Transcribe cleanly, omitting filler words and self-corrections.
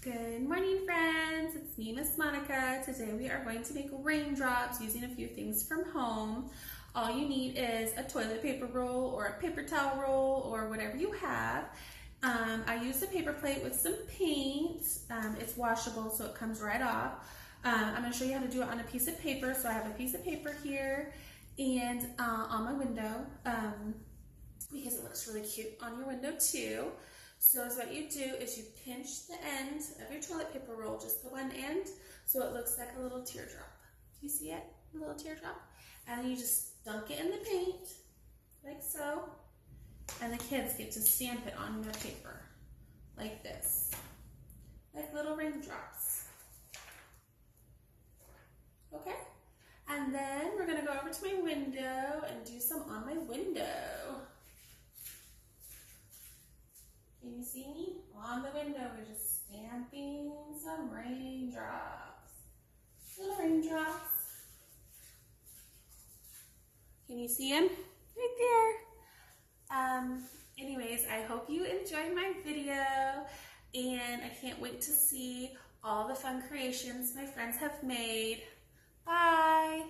Good morning, friends. It's me, Miss Monica. Today we are going to make raindrops using a few things from home. All you need is a toilet paper roll or a paper towel roll or whatever you have. I used a paper plate with some paint. It's washable, so it comes right off. I'm going to show you how to do it on a piece of paper. So I have a piece of paper here and on my window because it looks really cute on your window too. So what you do is you pinch the end of your toilet paper roll, just the one end, so it looks like a little teardrop. Do you see it? A little teardrop? And then you just dunk it in the paint, like so. And the kids get to stamp it on their paper, like this. Like little raindrops. Okay? And then we're gonna go over to my window and do some on my window. Can you see me? On the window, we're just stamping some raindrops. Little raindrops. Can you see them? Right there. Anyways, I hope you enjoyed my video, and I can't wait to see all the fun creations my friends have made. Bye!